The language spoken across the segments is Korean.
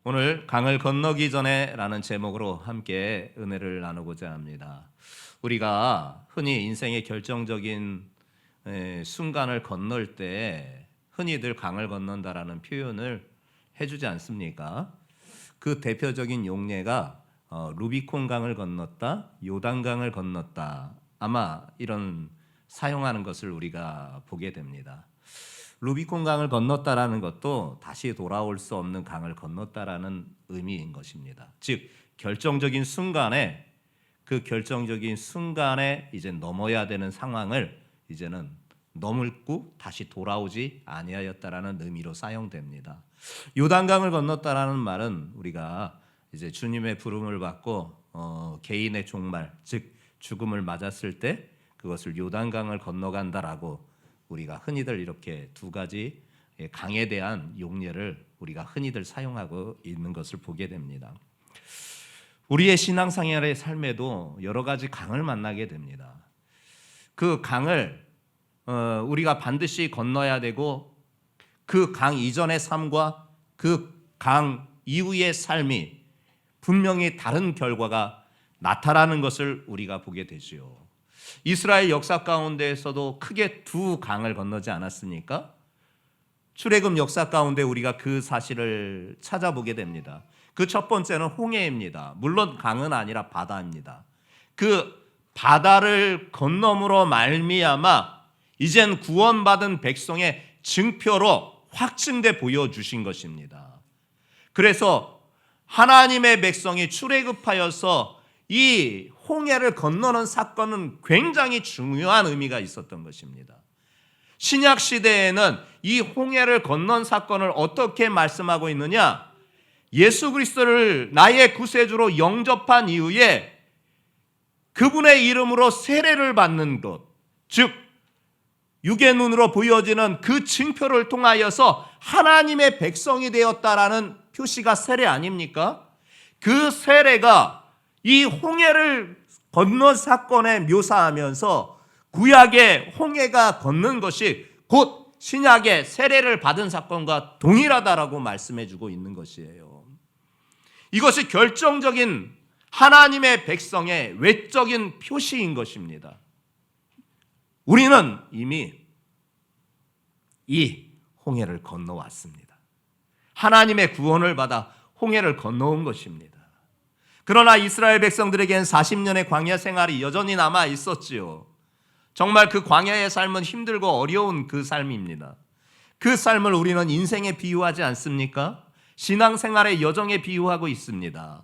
오늘 강을 건너기 전에라는 제목으로 함께 은혜를 나누고자 합니다. 우리가 흔히 인생의 결정적인 순간을 건널 때 흔히들 강을 건넌다라는 표현을 해주지 않습니까? 그 대표적인 용례가 루비콘 강을 건넜다, 요단강을 건넜다, 아마 이런 사용하는 것을 우리가 보게 됩니다. 루비콘 강을 건넜다라는 것도 다시 돌아올 수 없는 강을 건넜다라는 의미인 것입니다. 즉 결정적인 순간에 이제 넘어야 되는 상황을 이제는 넘고 다시 돌아오지 아니하였다라는 의미로 사용됩니다. 요단강을 건넜다라는 말은 우리가 이제 주님의 부름을 받고 개인의 종말, 즉 죽음을 맞았을 때 그것을 요단강을 건너간다라고 우리가 흔히들 이렇게 두 가지 강에 대한 용례를 우리가 흔히들 사용하고 있는 것을 보게 됩니다. 우리의 신앙생활의 삶에도 여러 가지 강을 만나게 됩니다. 그 강을 우리가 반드시 건너야 되고 그 강 이전의 삶과 그 강 이후의 삶이 분명히 다른 결과가 나타나는 것을 우리가 보게 되지요. 이스라엘 역사 가운데에서도 크게 두 강을 건너지 않았습니까? 출애굽 역사 가운데 우리가 그 사실을 찾아보게 됩니다. 그 첫 번째는 홍해입니다. 물론 강은 아니라 바다입니다. 그 바다를 건너므로 말미암아 이젠 구원받은 백성의 증표로 확증돼 보여주신 것입니다. 그래서 하나님의 백성이 출애굽하여서 이 홍해를 건너는 사건은 굉장히 중요한 의미가 있었던 것입니다. 신약 시대에는 이 홍해를 건넌 사건을 어떻게 말씀하고 있느냐? 예수 그리스도를 나의 구세주로 영접한 이후에 그분의 이름으로 세례를 받는 것, 즉 육의 눈으로 보여지는 그 증표를 통하여서 하나님의 백성이 되었다라는 표시가 세례 아닙니까? 그 세례가 이 홍해를 건넌 사건에 묘사하면서 구약의 홍해가 건넌 것이 곧 신약의 세례를 받은 사건과 동일하다라고 말씀해주고 있는 것이에요. 이것이 결정적인 하나님의 백성의 외적인 표시인 것입니다. 우리는 이미 이 홍해를 건너왔습니다. 하나님의 구원을 받아 홍해를 건너온 것입니다. 그러나 이스라엘 백성들에겐 40년의 광야 생활이 여전히 남아 있었지요. 정말 그 광야의 삶은 힘들고 어려운 그 삶입니다. 그 삶을 우리는 인생에 비유하지 않습니까? 신앙생활의 여정에 비유하고 있습니다.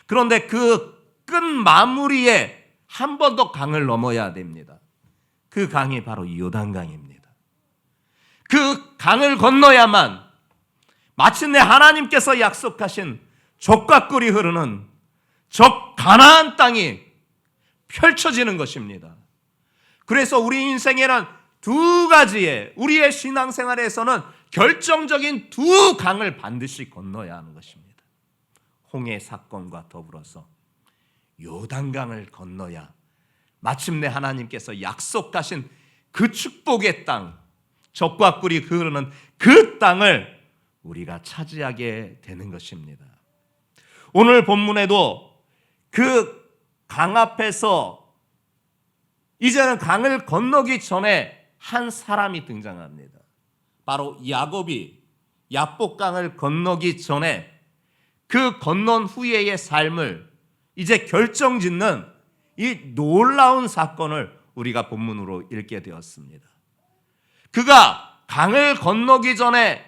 그런데 그 끝 마무리에 한 번 더 강을 넘어야 됩니다. 그 강이 바로 요단강입니다. 그 강을 건너야만 마침내 하나님께서 약속하신 젖과 꿀이 흐르는 저 가나안 땅이 펼쳐지는 것입니다. 그래서 우리 인생에는 두 가지의 우리의 신앙생활에서는 결정적인 두 강을 반드시 건너야 하는 것입니다. 홍해 사건과 더불어서 요단강을 건너야 마침내 하나님께서 약속하신 그 축복의 땅, 젖과 꿀이 흐르는 그 땅을 우리가 차지하게 되는 것입니다. 오늘 본문에도 그 강 앞에서 이제는 강을 건너기 전에 한 사람이 등장합니다. 바로 야곱이 야복강을 건너기 전에 그 건넌 후에의 삶을 이제 결정짓는 이 놀라운 사건을 우리가 본문으로 읽게 되었습니다. 그가 강을 건너기 전에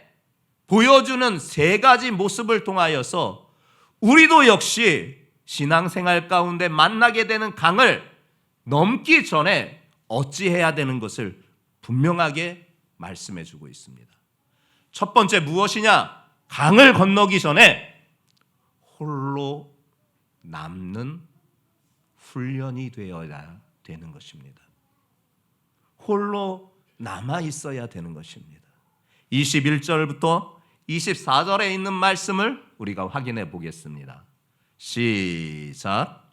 보여주는 세 가지 모습을 통하여서 우리도 역시 신앙생활 가운데 만나게 되는 강을 넘기 전에 어찌해야 되는 것을 분명하게 말씀해 주고 있습니다. 첫 번째 무엇이냐? 강을 건너기 전에 홀로 남는 훈련이 되어야 되는 것입니다. 홀로 남아 있어야 되는 것입니다. 21절부터 24절에 있는 말씀을 우리가 확인해 보겠습니다. 시작.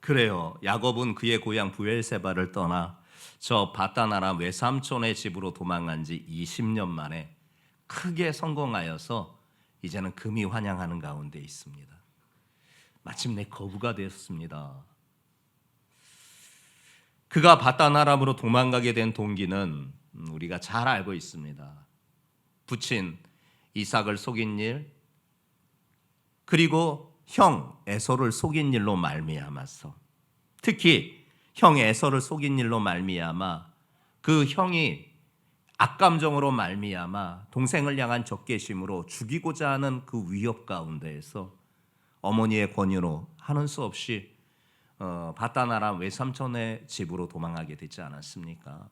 그래요. 야곱은 그의 고향 브엘세바를 떠나 저 바다나라 외삼촌의 집으로 도망간 지 20년 만에 크게 성공하여서 이제는 금이 환영하는 가운데 있습니다. 마침내 거부가 되었습니다. 그가 바다나람으로 도망가게 된 동기는 우리가 잘 알고 있습니다. 부친 이삭을 속인 일, 그리고 형 에서를 속인 일로 말미암아서, 특히 형 에서를 속인 일로 말미암아 그 형이 악감정으로 말미암아 동생을 향한 적개심으로 죽이고자 하는 그 위협 가운데에서 어머니의 권유로 하는 수 없이 바다나라 외삼촌의 집으로 도망가게 되지 않았습니까?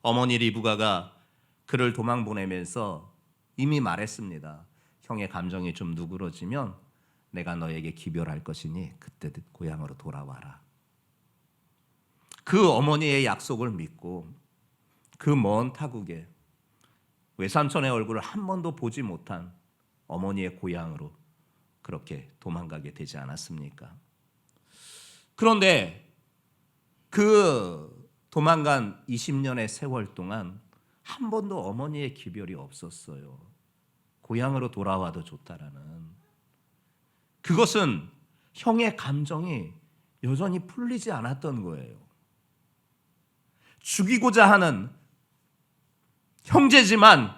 어머니 리브가가 그를 도망 보내면서 이미 말했습니다. 형의 감정이 좀 누그러지면 내가 너에게 기별할 것이니 그때 고향으로 돌아와라. 그 어머니의 약속을 믿고 그 먼 타국에 외삼촌의 얼굴을 한 번도 보지 못한 어머니의 고향으로 그렇게 도망가게 되지 않았습니까? 그런데 그 도망간 20년의 세월 동안 한 번도 어머니의 기별이 없었어요. 고향으로 돌아와도 좋다라는. 그것은 형의 감정이 여전히 풀리지 않았던 거예요. 죽이고자 하는, 형제지만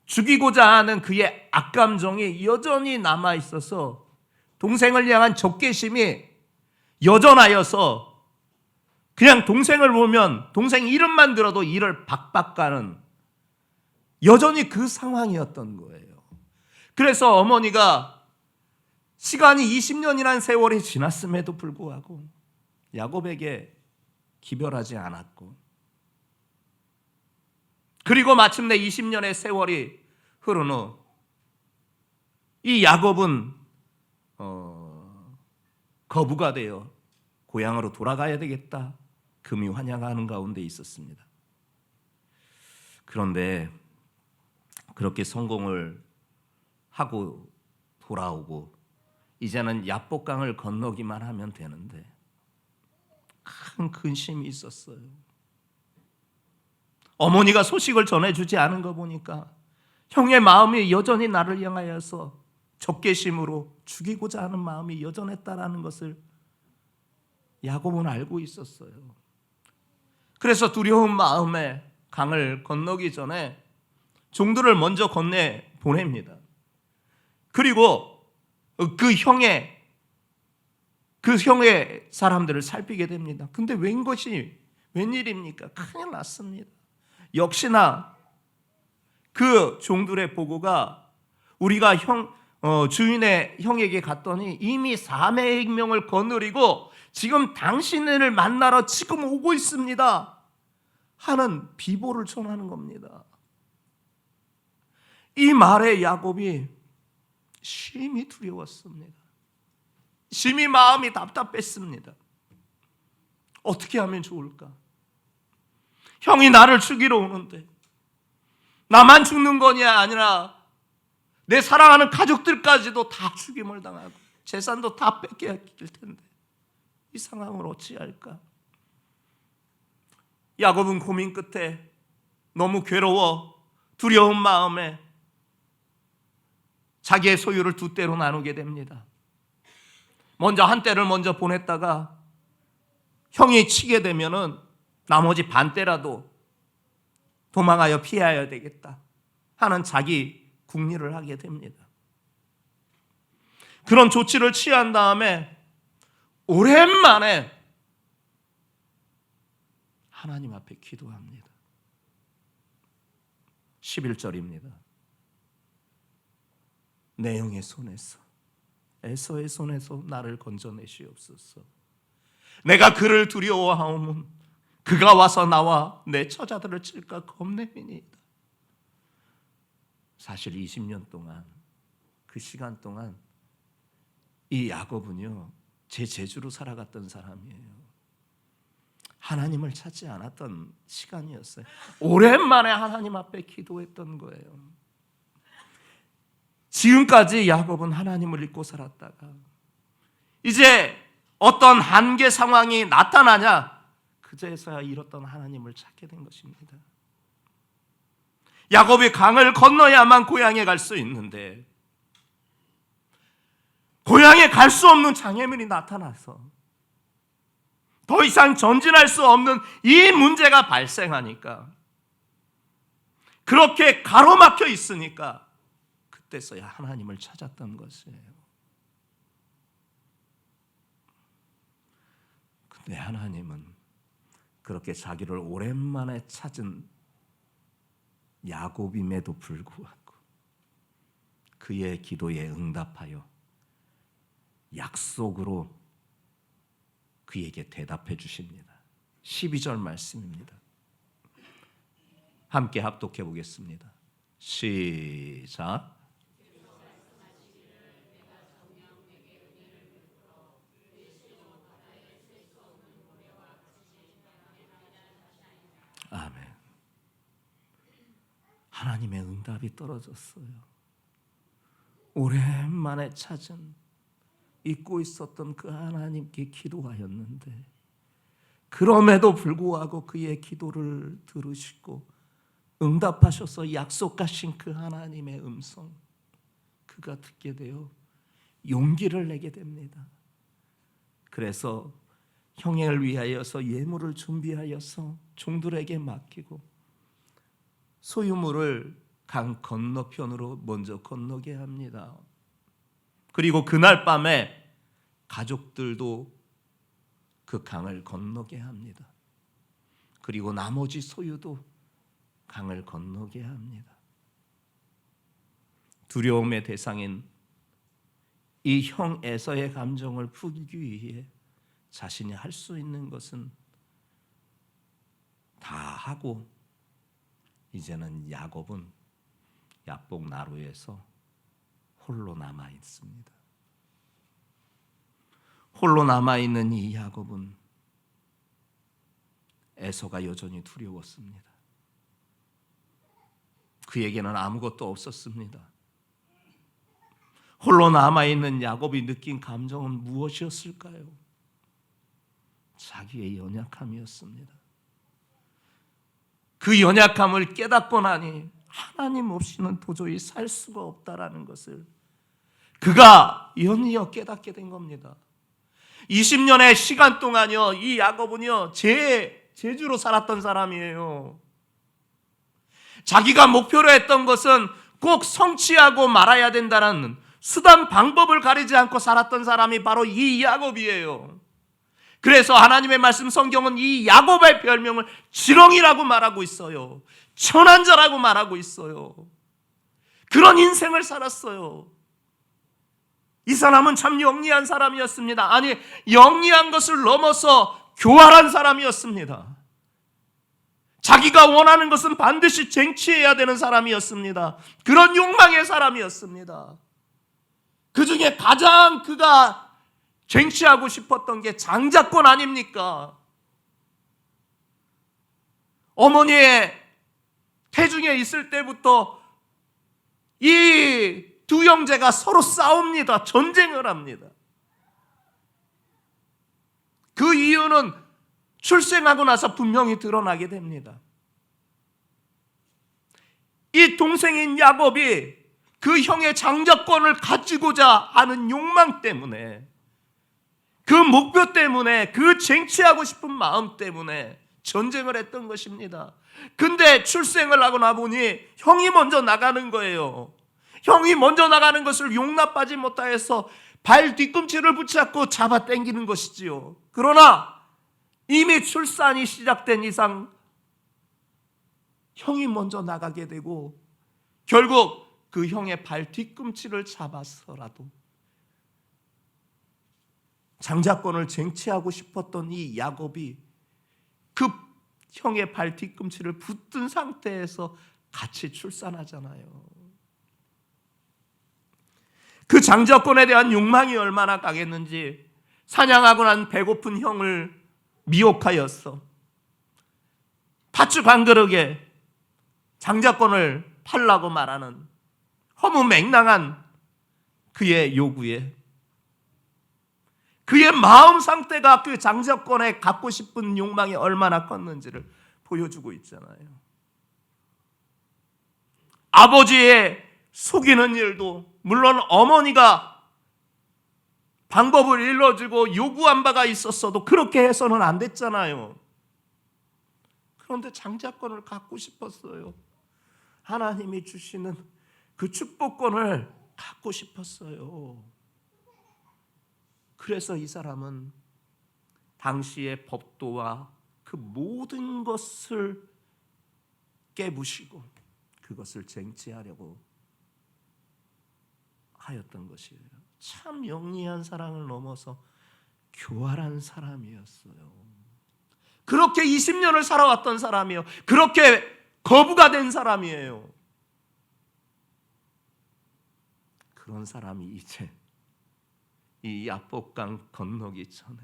죽이고자 하는 그의 악감정이 여전히 남아 있어서 동생을 향한 적개심이 여전하여서 그냥 동생을 보면 동생 이름만 들어도 이를 박박 가는 여전히 그 상황이었던 거예요. 그래서 어머니가 시간이 20년이라는 세월이 지났음에도 불구하고 야곱에게 기별하지 않았고, 그리고 마침내 20년의 세월이 흐른 후 이 야곱은 거부가 되어 고향으로 돌아가야 되겠다, 금이 환영하는 가운데 있었습니다. 그런데 그렇게 성공을 하고 돌아오고 이제는 야복강을 건너기만 하면 되는데 큰 근심이 있었어요. 어머니가 소식을 전해주지 않은 거 보니까 형의 마음이 여전히 나를 향하여서 적개심으로 죽이고자 하는 마음이 여전했다라는 것을 야곱은 알고 있었어요. 그래서 두려운 마음에 강을 건너기 전에 종들을 먼저 건네 보냅니다. 그리고 그 형의 사람들을 살피게 됩니다. 근데 웬일입니까? 큰일 났습니다. 역시나 그 종들의 보고가 우리가 주인의 형에게 갔더니 이미 400명을 거느리고 지금 당신을 만나러 지금 오고 있습니다 하는 비보를 전하는 겁니다. 이 말에 야곱이 심히 두려웠습니다. 심히 마음이 답답했습니다. 어떻게 하면 좋을까? 형이 나를 죽이러 오는데 나만 죽는 거냐 아니라 내 사랑하는 가족들까지도 다 죽임을 당하고 재산도 다 뺏겨야 될 텐데 이 상황을 어찌할까? 야곱은 고민 끝에 너무 괴로워 두려운 마음에 자기의 소유를 두 떼로 나누게 됩니다. 먼저 한 떼를 먼저 보냈다가 형이 치게 되면은 나머지 반 떼라도 도망하여 피해야 되겠다 하는 자기 궁리를 하게 됩니다. 그런 조치를 취한 다음에 오랜만에 하나님 앞에 기도합니다. 11절입니다. 내 영의 손에서 에서의 손에서 나를 건져내시옵소서. 내가 그를 두려워하오면 그가 와서 나와 내 처자들을 칠까 겁내미니이다. 사실 20년 동안 그 시간 동안 이 야곱은요 제 재주로 살아갔던 사람이에요. 하나님을 찾지 않았던 시간이었어요. 오랜만에 하나님 앞에 기도했던 거예요. 지금까지 야곱은 하나님을 잊고 살았다가 이제 어떤 한계 상황이 나타나냐, 그제서야 잃었던 하나님을 찾게 된 것입니다. 야곱이 강을 건너야만 고향에 갈 수 있는데 고향에 갈 수 없는 장애물이 나타나서 더 이상 전진할 수 없는 이 문제가 발생하니까, 그렇게 가로막혀 있으니까 그때서야 하나님을 찾았던 것이에요. 근데 하나님은 그렇게 자기를 오랜만에 찾은 야곱임에도 불구하고 그의 기도에 응답하여 약속으로 그에게 대답해 주십니다. 12절 말씀입니다. 함께 합독해 보겠습니다. 시작. 아멘. 하나님의 응답이 떨어졌어요. 오랜만에 찾은, 잊고 있었던 그 하나님께 기도하였는데, 그럼에도 불구하고 그의 기도를 들으시고 응답하셔서 약속하신 그 하나님의 음성, 그가 듣게 되어 용기를 내게 됩니다. 그래서 형을 위하여서 예물을 준비하여서 종들에게 맡기고 소유물을 강 건너편으로 먼저 건너게 합니다. 그리고 그날 밤에 가족들도 그 강을 건너게 합니다. 그리고 나머지 소유도 강을 건너게 합니다. 두려움의 대상인 이 형 에서의 감정을 풀기 위해 자신이 할 수 있는 것은 다 하고, 이제는 야곱은 야복 나루에서 홀로 남아 있습니다. 홀로 남아 있는 이 야곱은 에서가 여전히 두려웠습니다. 그에게는 아무것도 없었습니다. 홀로 남아 있는 야곱이 느낀 감정은 무엇이었을까요? 자기의 연약함이었습니다. 그 연약함을 깨닫고 나니 하나님 없이는 도저히 살 수가 없다라는 것을 그가 연이어 깨닫게 된 겁니다. 20년의 시간 동안요, 이 야곱은요 제주로 살았던 사람이에요. 자기가 목표로 했던 것은 꼭 성취하고 말아야 된다는 수단 방법을 가리지 않고 살았던 사람이 바로 이 야곱이에요. 그래서 하나님의 말씀 성경은 이 야곱의 별명을 지렁이라고 말하고 있어요. 천한자라고 말하고 있어요. 그런 인생을 살았어요. 이 사람은 참 영리한 사람이었습니다. 아니, 영리한 것을 넘어서 교활한 사람이었습니다. 자기가 원하는 것은 반드시 쟁취해야 되는 사람이었습니다. 그런 욕망의 사람이었습니다. 그 중에 가장 그가 쟁취하고 싶었던 게 장자권 아닙니까? 어머니의 태중에 있을 때부터 이 두 형제가 서로 싸웁니다. 전쟁을 합니다. 그 이유는 출생하고 나서 분명히 드러나게 됩니다. 이 동생인 야곱이 그 형의 장자권을 가지고자 하는 욕망 때문에, 그 목표 때문에, 그 쟁취하고 싶은 마음 때문에 전쟁을 했던 것입니다. 근데 출생을 하고 나보니 형이 먼저 나가는 거예요. 형이 먼저 나가는 것을 용납하지 못하여서 발 뒤꿈치를 붙잡고 잡아 당기는 것이지요. 그러나 이미 출산이 시작된 이상 형이 먼저 나가게 되고 결국 그 형의 발 뒤꿈치를 잡아서라도 장자권을 쟁취하고 싶었던 이 야곱이 그 형의 발 뒤꿈치를 붙든 상태에서 같이 출산하잖아요. 그 장자권에 대한 욕망이 얼마나 강했는지 사냥하고 난 배고픈 형을 미혹하였어 팥죽 한 그릇에 장자권을 팔라고 말하는 허무맹랑한 그의 요구에 그의 마음 상태가 그 장자권에 갖고 싶은 욕망이 얼마나 컸는지를 보여주고 있잖아요. 아버지의 속이는 일도 물론 어머니가 방법을 일러주고 요구한 바가 있었어도 그렇게 해서는 안 됐잖아요. 그런데 장자권을 갖고 싶었어요. 하나님이 주시는 그 축복권을 갖고 싶었어요. 그래서 이 사람은 당시의 법도와 그 모든 것을 깨부시고 그것을 쟁취하려고 하였던 것이에요. 참 영리한 사랑을 넘어서 교활한 사람이었어요. 그렇게 20년을 살아왔던 사람이에요. 그렇게 거부가 된 사람이에요. 그런 사람이 이제 이 야복강 건너기 전에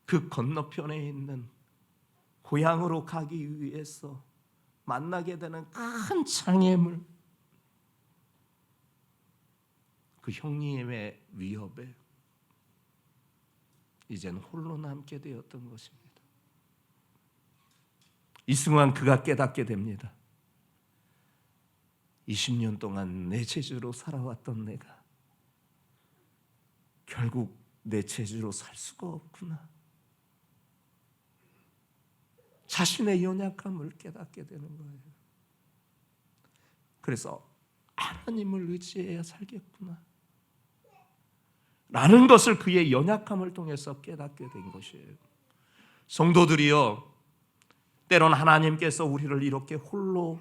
그 건너편에 있는 고향으로 가기 위해서 만나게 되는 큰 장애물, 그 형님의 위협에 이제는 홀로 남게 되었던 것입니다. 이 순간 그가 깨닫게 됩니다. 20년 동안 내 체주로 살아왔던 내가 결국 내 체주로 살 수가 없구나. 자신의 연약함을 깨닫게 되는 거예요. 그래서 하나님을 의지해야 살겠구나 라는 것을 그의 연약함을 통해서 깨닫게 된 것이에요. 성도들이여, 때론 하나님께서 우리를 이렇게 홀로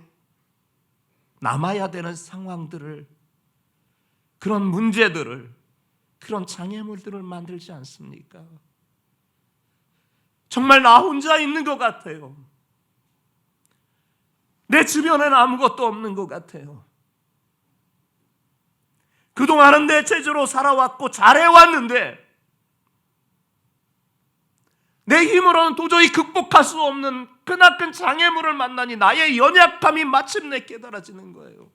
남아야 되는 상황들을, 그런 문제들을, 그런 장애물들을 만들지 않습니까? 정말 나 혼자 있는 것 같아요. 내 주변에는 아무것도 없는 것 같아요. 그동안은 내 체주로 살아왔고 잘해왔는데 내 힘으로는 도저히 극복할 수 없는 크나큰 장애물을 만나니 나의 연약함이 마침내 깨달아지는 거예요.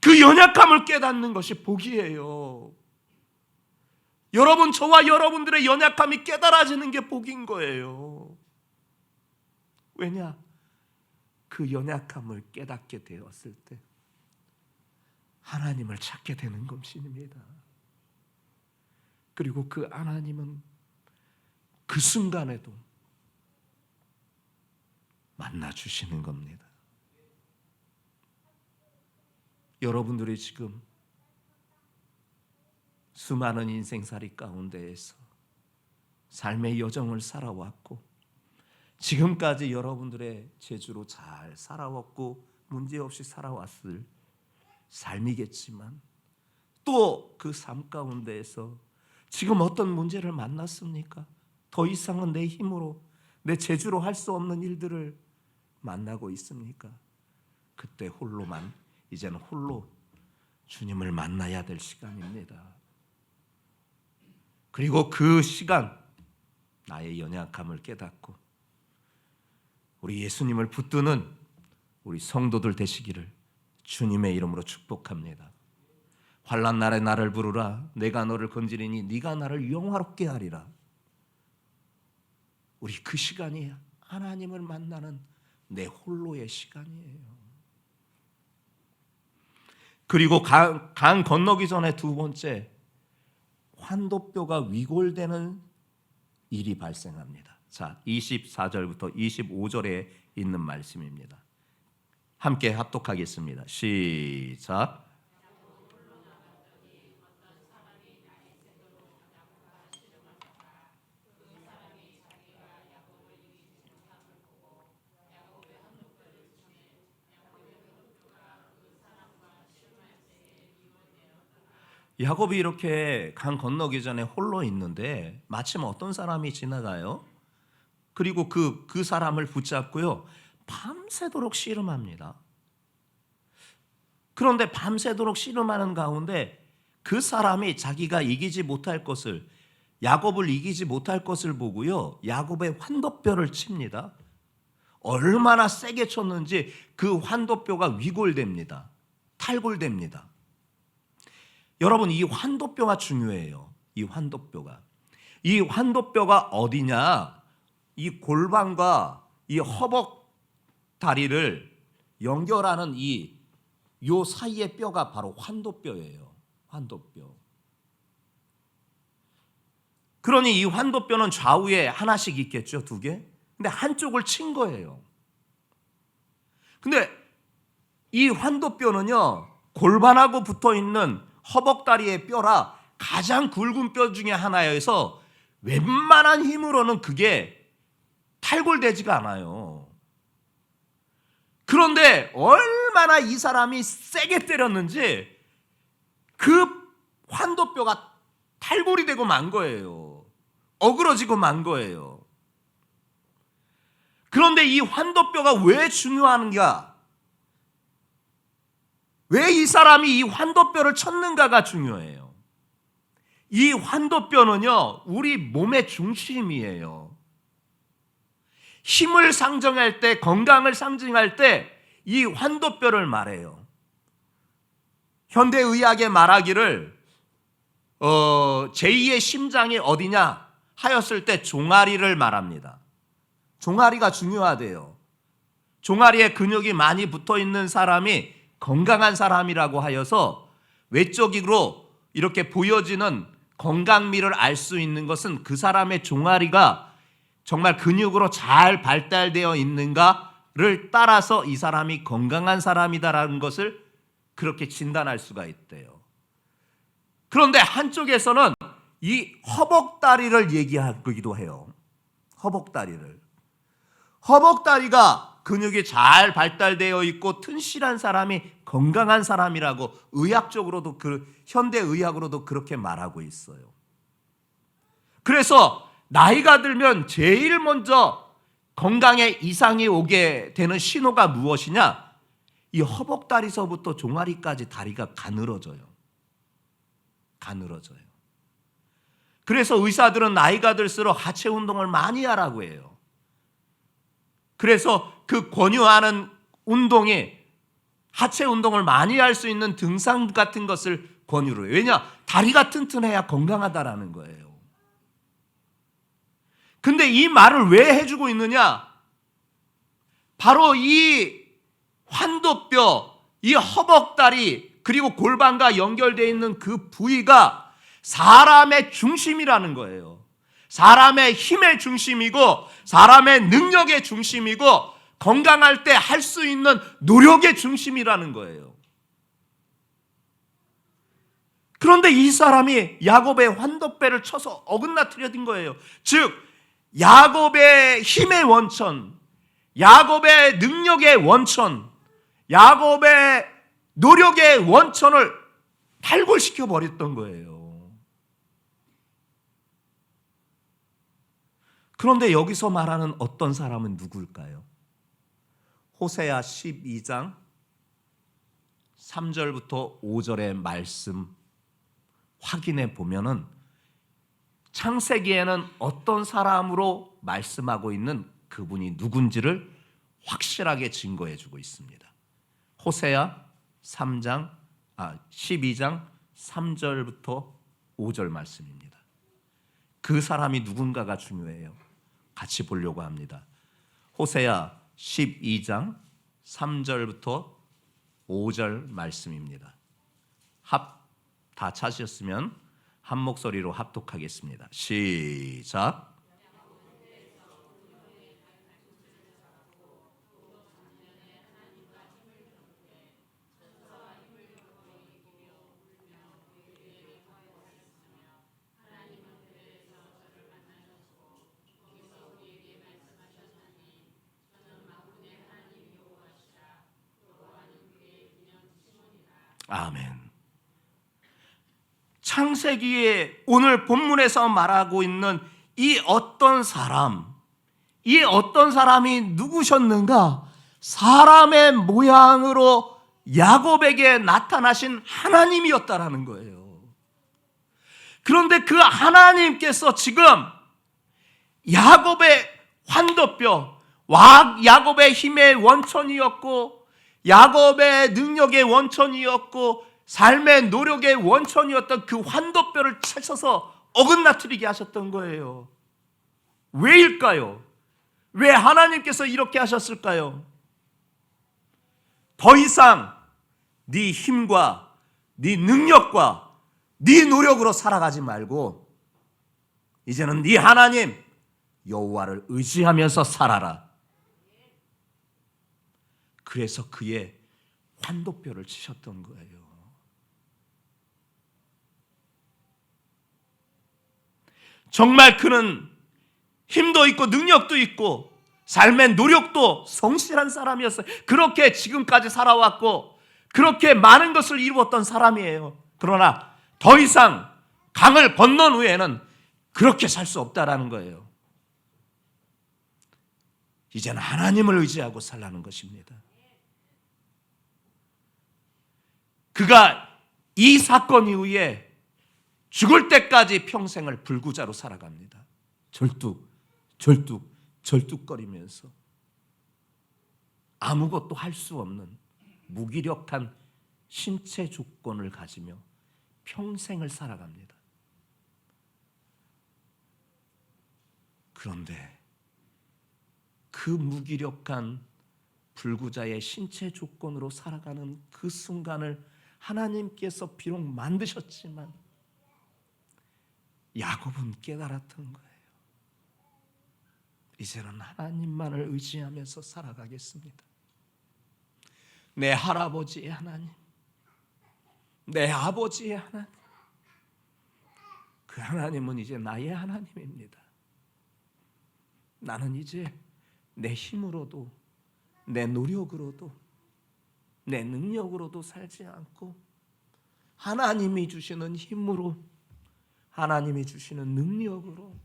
그 연약함을 깨닫는 것이 복이에요. 여러분, 저와 여러분들의 연약함이 깨달아지는 게 복인 거예요. 왜냐? 그 연약함을 깨닫게 되었을 때 하나님을 찾게 되는 것입니다. 그리고 그 하나님은 그 순간에도 만나주시는 겁니다. 여러분들이 지금 수많은 인생살이 가운데에서 삶의 여정을 살아왔고 지금까지 여러분들의 재주로 잘 살아왔고 문제없이 살아왔을 삶이겠지만 또 그 삶 가운데에서 지금 어떤 문제를 만났습니까? 더 이상은 내 힘으로 내 재주로 할 수 없는 일들을 만나고 있습니까? 그때 홀로만, 이제는 홀로 주님을 만나야 될 시간입니다. 그리고 그 시간 나의 연약함을 깨닫고 우리 예수님을 붙드는 우리 성도들 되시기를 주님의 이름으로 축복합니다. 환난 날에 나를 부르라. 내가 너를 건지리니 네가 나를 영화롭게 하리라. 우리 그 시간이 하나님을 만나는 내 홀로의 시간이에요. 그리고 강 건너기 전에 두 번째, 환도뼈가 위골되는 일이 발생합니다. 자, 24절부터 25절에 있는 말씀입니다. 함께 합독하겠습니다. 시작. 야곱이 이렇게 강 건너기 전에 홀로 있는데 마침 어떤 사람이 지나가요. 그리고 그 사람을 붙잡고요, 밤새도록 씨름합니다. 그런데 밤새도록 씨름하는 가운데 그 사람이 자기가 이기지 못할 것을, 야곱을 이기지 못할 것을 보고요, 야곱의 환도뼈를 칩니다. 얼마나 세게 쳤는지 그 환도뼈가 위골됩니다. 탈골됩니다. 여러분, 이 환도뼈가 중요해요. 이 환도뼈가. 이 환도뼈가 어디냐? 이 골반과 이 허벅 다리를 연결하는 요 사이의 뼈가 바로 환도뼈예요. 환도뼈. 그러니 이 환도뼈는 좌우에 하나씩 있겠죠, 2개. 근데 한쪽을 친 거예요. 근데 이 환도뼈는요, 골반하고 붙어 있는 허벅다리의 뼈라 가장 굵은 뼈 중에 하나여서 웬만한 힘으로는 그게 탈골되지가 않아요. 그런데 얼마나 이 사람이 세게 때렸는지 그 환도뼈가 탈골이 되고 만 거예요. 어그러지고 만 거예요. 그런데 이 환도뼈가 왜 중요한가? 왜 이 사람이 이 환도뼈를 쳤는가가 중요해요. 이 환도뼈는요, 우리 몸의 중심이에요. 힘을 상징할 때, 건강을 상징할 때 이 환도뼈를 말해요. 현대의학의 말하기를 제2의 심장이 어디냐 하였을 때 종아리를 말합니다. 종아리가 중요하대요. 종아리에 근육이 많이 붙어 있는 사람이 건강한 사람이라고 하여서 외적으로 이렇게 보여지는 건강미를 알 수 있는 것은 그 사람의 종아리가 정말 근육으로 잘 발달되어 있는가를 따라서 이 사람이 건강한 사람이다라는 것을 그렇게 진단할 수가 있대요. 그런데 한쪽에서는 이 허벅다리를 얘기하기도 해요. 허벅다리가 근육이 잘 발달되어 있고 튼실한 사람이 건강한 사람이라고 의학적으로도 현대의학으로도 그렇게 말하고 있어요. 그래서 나이가 들면 제일 먼저 건강에 이상이 오게 되는 신호가 무엇이냐? 이 허벅다리서부터 종아리까지 다리가 가늘어져요. 그래서 의사들은 나이가 들수록 하체 운동을 많이 하라고 해요. 그래서 그 권유하는 운동이 하체 운동을 많이 할 수 있는 등산 같은 것을 권유를 해요. 왜냐? 다리가 튼튼해야 건강하다라는 거예요. 근데 이 말을 왜 해주고 있느냐? 바로 이 환도뼈, 이 허벅다리, 그리고 골반과 연결되어 있는 그 부위가 사람의 중심이라는 거예요. 사람의 힘의 중심이고 사람의 능력의 중심이고 건강할 때 할 수 있는 노력의 중심이라는 거예요. 그런데 이 사람이 야곱의 환도뼈를 쳐서 어긋나뜨려진 거예요. 즉 야곱의 힘의 원천, 야곱의 능력의 원천, 야곱의 노력의 원천을 탈골시켜 버렸던 거예요. 그런데 여기서 말하는 어떤 사람은 누구일까요? 호세아 12장 3절부터 5절의 말씀 확인해 보면은 창세기에는 어떤 사람으로 말씀하고 있는 그분이 누군지를 확실하게 증거해 주고 있습니다. 호세아 12장 3절부터 5절 말씀입니다. 그 사람이 누군가가 중요해요. 같이 보려고 합니다. 호세아 12장 3절부터 5절 말씀입니다. 다 찾으셨으면 한 목소리로 합독하겠습니다. 시작. 아멘. 창세기에 오늘 본문에서 말하고 있는 이 어떤 사람이 누구셨는가? 사람의 모양으로 야곱에게 나타나신 하나님이었다라는 거예요. 그런데 그 하나님께서 지금 야곱의 환도뼈, 야곱의 힘의 원천이었고 야곱의 능력의 원천이었고 삶의 노력의 원천이었던 그 환도뼈를 찾아서 어긋나뜨리게 하셨던 거예요. 왜일까요? 왜 하나님께서 이렇게 하셨을까요? 더 이상 네 힘과 네 능력과 네 노력으로 살아가지 말고 이제는 네 하나님 여호와를 의지하면서 살아라. 그래서 그의 환도뼈를 치셨던 거예요. 정말 그는 힘도 있고 능력도 있고 삶의 노력도 성실한 사람이었어요. 그렇게 지금까지 살아왔고 그렇게 많은 것을 이루었던 사람이에요. 그러나 더 이상 강을 건넌 후에는 그렇게 살 수 없다라는 거예요. 이제는 하나님을 의지하고 살라는 것입니다. 그가 이 사건 이후에 죽을 때까지 평생을 불구자로 살아갑니다. 절뚝거리면서 아무것도 할 수 없는 무기력한 신체 조건을 가지며 평생을 살아갑니다. 그런데 그 무기력한 불구자의 신체 조건으로 살아가는 그 순간을 하나님께서 비록 만드셨지만 야곱은 깨달았던 거예요. 이제는 하나님만을 의지하면서 살아가겠습니다. 내 할아버지의 하나님, 내 아버지의 하나님, 그 하나님은 이제 나의 하나님입니다. 나는 이제 내 힘으로도 내 노력으로도 내 능력으로도 살지 않고 하나님이 주시는 힘으로, 하나님이 주시는 능력으로,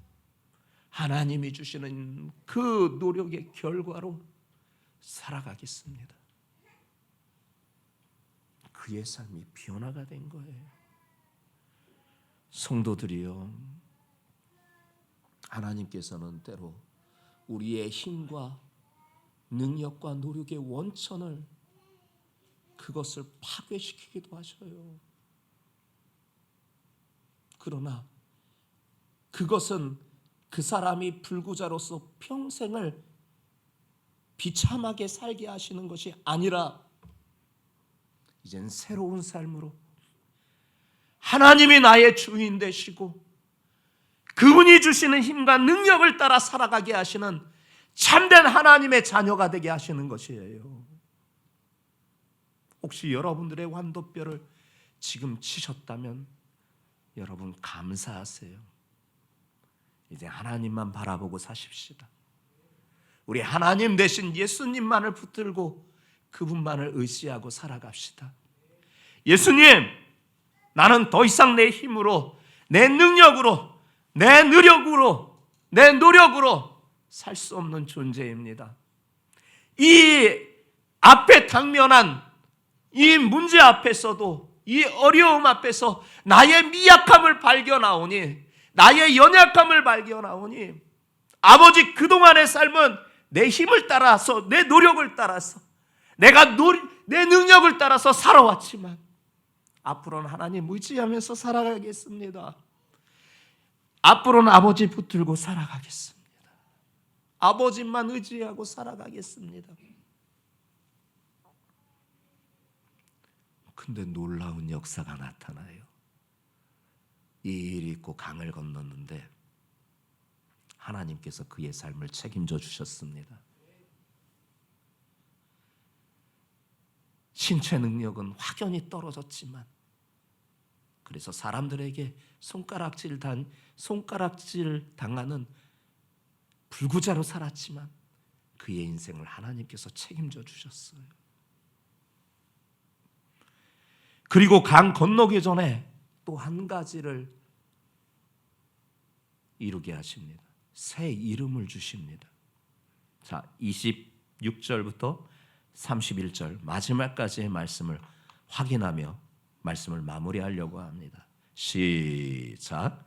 하나님이 주시는 그 노력의 결과로 살아가겠습니다. 그의 삶이 변화가 된 거예요. 성도들이요, 하나님께서는 때로 우리의 힘과 능력과 노력의 원천을 그것을 파괴시키기도 하셔요. 그러나 그것은 그 사람이 불구자로서 평생을 비참하게 살게 하시는 것이 아니라 이젠 새로운 삶으로 하나님이 나의 주인 되시고 그분이 주시는 힘과 능력을 따라 살아가게 하시는 참된 하나님의 자녀가 되게 하시는 것이에요. 혹시 여러분들의 환도뼈를 지금 치셨다면 여러분 감사하세요. 이제 하나님만 바라보고 사십시다. 우리 하나님 대신 예수님만을 붙들고 그분만을 의지하고 살아갑시다. 예수님, 나는 더 이상 내 힘으로, 내 능력으로, 내 노력으로 살 수 없는 존재입니다. 이 앞에 당면한 이 문제 앞에서도, 이 어려움 앞에서 나의 미약함을 발견하오니, 나의 연약함을 발견하오니, 아버지 그동안의 삶은 내 힘을 따라서, 내 노력을 따라서, 내가 내 능력을 따라서 살아왔지만 앞으로는 하나님 의지하면서 살아가겠습니다. 앞으로는 아버지 붙들고 살아가겠습니다. 아버지만 의지하고 살아가겠습니다. 근데 놀라운 역사가 나타나요. 이 일이 있고 강을 건넜는데 하나님께서 그의 삶을 책임져 주셨습니다. 신체 능력은 확연히 떨어졌지만, 그래서 사람들에게 손가락질 당하는 불구자로 살았지만 그의 인생을 하나님께서 책임져 주셨어요. 그리고 강 건너기 전에 또 한 가지를 이루게 하십니다. 새 이름을 주십니다. 자, 26절부터 31절 마지막까지의 말씀을 확인하며 말씀을 마무리하려고 합니다. 시작.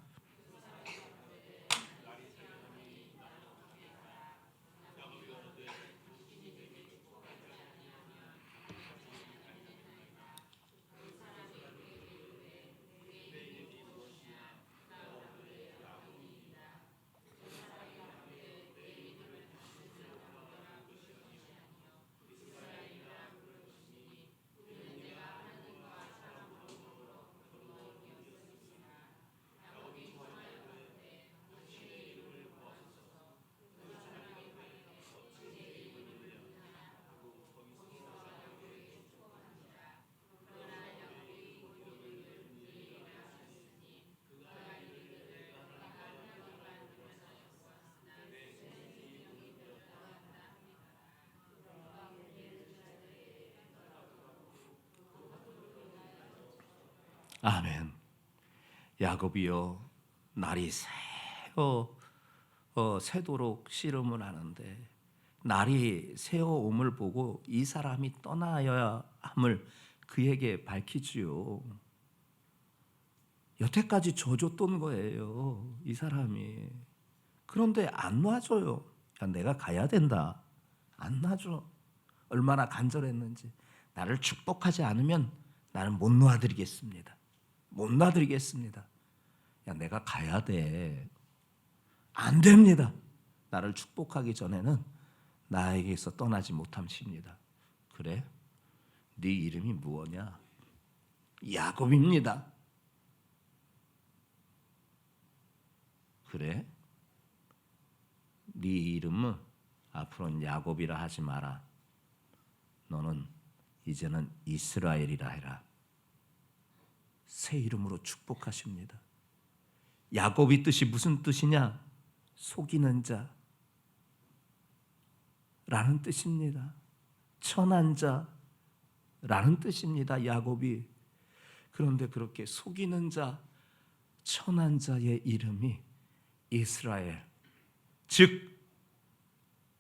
아멘. 야곱이여, 날이 새도록 씨름을 하는데 날이 새어옴을 보고 이 사람이 떠나야 함을 그에게 밝히지요. 여태까지 져줬던 거예요, 이 사람이. 그런데 안 놔줘요. 야, 내가 가야 된다. 안 놔줘. 얼마나 간절했는지. 나를 축복하지 않으면 나는 못 놔드리겠습니다. 못 놔드리겠습니다. 야, 내가 가야 돼. 안 됩니다. 나를 축복하기 전에는 나에게서 떠나지 못함십니다. 그래? 네 이름이 무엇냐? 야곱입니다. 그래? 네 이름은 앞으로는 야곱이라 하지 마라. 너는 이제는 이스라엘이라 해라. 새 이름으로 축복하십니다. 야곱이 뜻이 무슨 뜻이냐? 속이는 자 라는 뜻입니다. 천한 자라는 뜻입니다. 야곱이. 그런데 그렇게 속이는 자, 천한 자의 이름이 이스라엘, 즉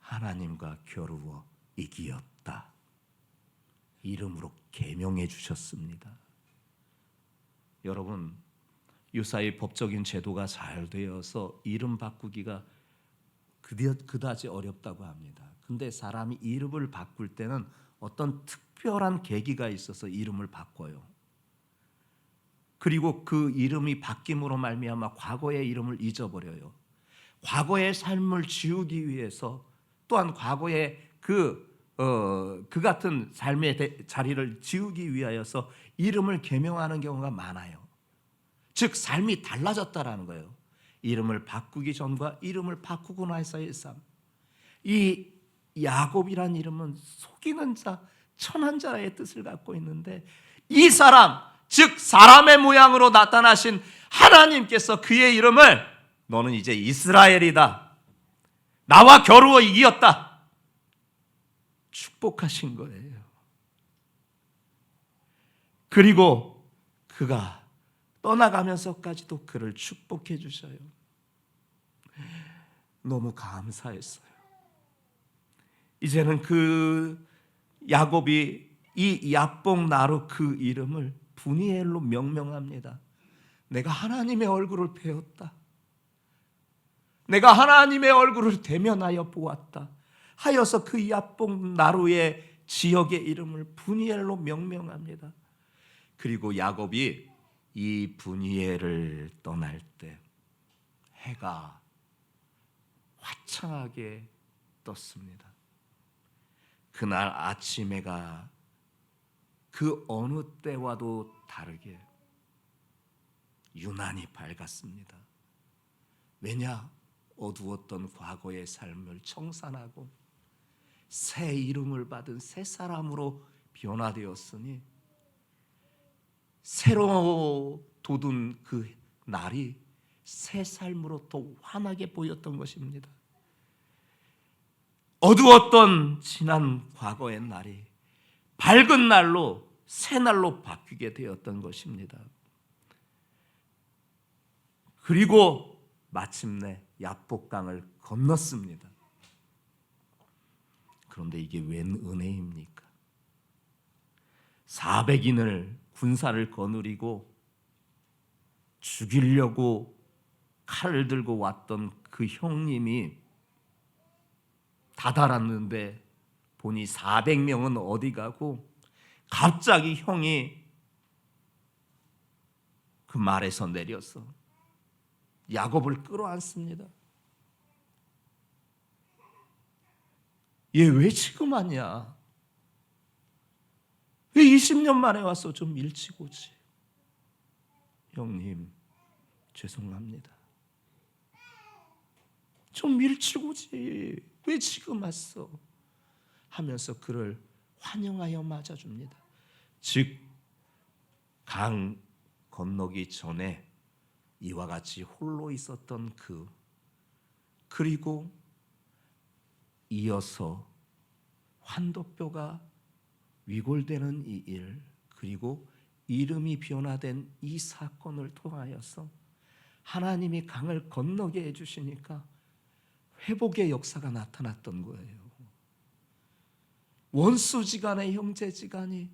하나님과 겨루어 이기었다. 이름으로 계명해 주셨습니다. 여러분, 유사히 법적인 제도가 잘 되어서 이름 바꾸기가 그다지 어렵다고 합니다. 근데 사람이 이름을 바꿀 때는 어떤 특별한 계기가 있어서 이름을 바꿔요. 그리고 그 이름이 바뀜으로 말미암아 과거의 이름을 잊어버려요. 과거의 삶을 지우기 위해서, 또한 과거의 그 같은 삶의 자리를 지우기 위하여서 이름을 계명하는 경우가 많아요. 즉 삶이 달라졌다라는 거예요. 이름을 바꾸기 전과 이름을 바꾸고 나서의 삶. 이 야곱이란 이름은 속이는 자, 천한 자의 뜻을 갖고 있는데, 이 사람, 즉 사람의 모양으로 나타나신 하나님께서 그의 이름을 너는 이제 이스라엘이다, 나와 겨루어 이기었다, 축복하신 거예요. 그리고 그가 떠나가면서까지도 그를 축복해 주셔요. 너무 감사했어요. 이제는 그 야곱이 이 야복 나루 그 이름을 분이엘로 명명합니다. 내가 하나님의 얼굴을 배웠다. 내가 하나님의 얼굴을 대면하여 보았다 하여서 그 야복 나루의 지역의 이름을 분이엘로 명명합니다. 그리고 야곱이 이 분이엘을 떠날 때 해가 화창하게 떴습니다. 그날 아침 해가 그 어느 때와도 다르게 유난히 밝았습니다. 왜냐? 어두웠던 과거의 삶을 청산하고 새 이름을 받은 새 사람으로 변화되었으니 새로 돋은 그 날이 새 삶으로 더 환하게 보였던 것입니다. 어두웠던 지난 과거의 날이 밝은 날로, 새 날로 바뀌게 되었던 것입니다. 그리고 마침내 야복강을 건넜습니다. 그런데 이게 웬 은혜입니까? 400인을 군사를 거느리고 죽이려고 칼을 들고 왔던 그 형님이 다다랐는데 보니 400명은 어디 가고 갑자기 형이 그 말에서 내려서 야곱을 끌어안습니다. 얘 왜 지금 왔냐? 왜 20년 만에 와서 좀 일찍 오지? 형님, 죄송합니다. 좀 일찍 오지. 왜 지금 왔어? 하면서 그를 환영하여 맞아줍니다. 즉, 강 건너기 전에 이와 같이 홀로 있었던 그리고 이어서 환도뼈가 위골되는 이 일, 그리고 이름이 변화된 이 사건을 통하여서 하나님이 강을 건너게 해주시니까 회복의 역사가 나타났던 거예요. 원수지간의 형제지간이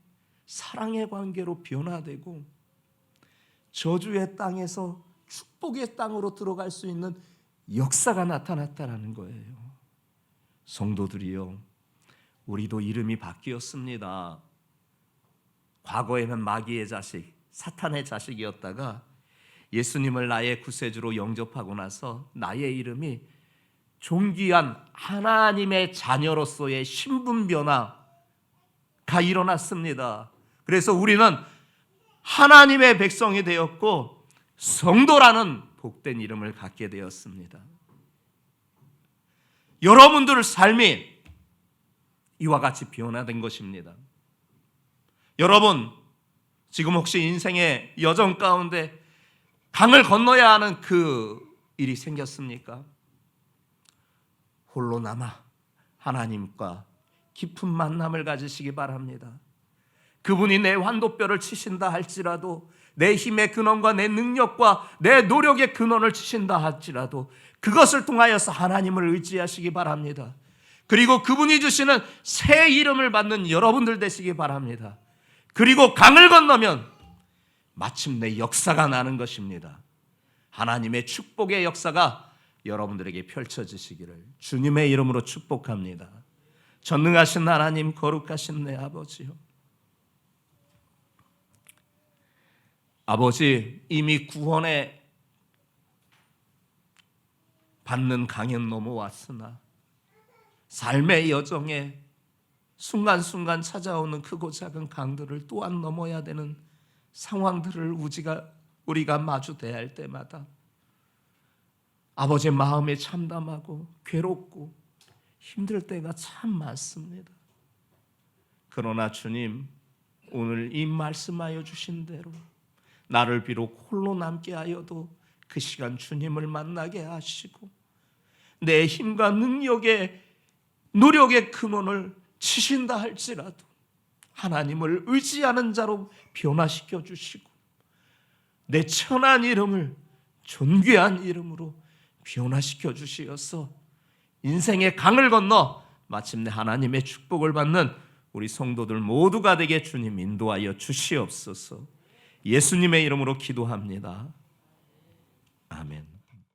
사랑의 관계로 변화되고 저주의 땅에서 축복의 땅으로 들어갈 수 있는 역사가 나타났다는 거예요. 성도들이요, 우리도 이름이 바뀌었습니다. 과거에는 마귀의 자식, 사탄의 자식이었다가 예수님을 나의 구세주로 영접하고 나서 나의 이름이 존귀한 하나님의 자녀로서의 신분 변화가 일어났습니다. 그래서 우리는 하나님의 백성이 되었고 성도라는 복된 이름을 갖게 되었습니다. 여러분들 삶이 이와 같이 변화된 것입니다. 여러분, 지금 혹시 인생의 여정 가운데 강을 건너야 하는 그 일이 생겼습니까? 홀로 남아 하나님과 깊은 만남을 가지시기 바랍니다. 그분이 내 환도뼈를 치신다 할지라도, 내 힘의 근원과 내 능력과 내 노력의 근원을 치신다 할지라도 그것을 통하여서 하나님을 의지하시기 바랍니다. 그리고 그분이 주시는 새 이름을 받는 여러분들 되시기 바랍니다. 그리고 강을 건너면 마침내 역사가 나는 것입니다. 하나님의 축복의 역사가 여러분들에게 펼쳐지시기를 주님의 이름으로 축복합니다. 전능하신 하나님, 거룩하신 내 아버지요, 아버지, 이미 구원에 받는 강은 넘어왔으나 삶의 여정에 순간순간 찾아오는 크고 작은 강들을 또한 넘어야 되는 상황들을 우리가 마주대야 할 때마다 아버지의 마음에 참담하고 괴롭고 힘들 때가 참 많습니다. 그러나 주님, 오늘 이 말씀하여 주신 대로 나를 비록 홀로 남게 하여도 그 시간 주님을 만나게 하시고 내 힘과 능력의 노력의 근원을 치신다 할지라도 하나님을 의지하는 자로 변화시켜 주시고 내 천한 이름을 존귀한 이름으로 변화시켜 주시어서 인생의 강을 건너 마침내 하나님의 축복을 받는 우리 성도들 모두가 되게 주님 인도하여 주시옵소서. 예수님의 이름으로 기도합니다. 아멘.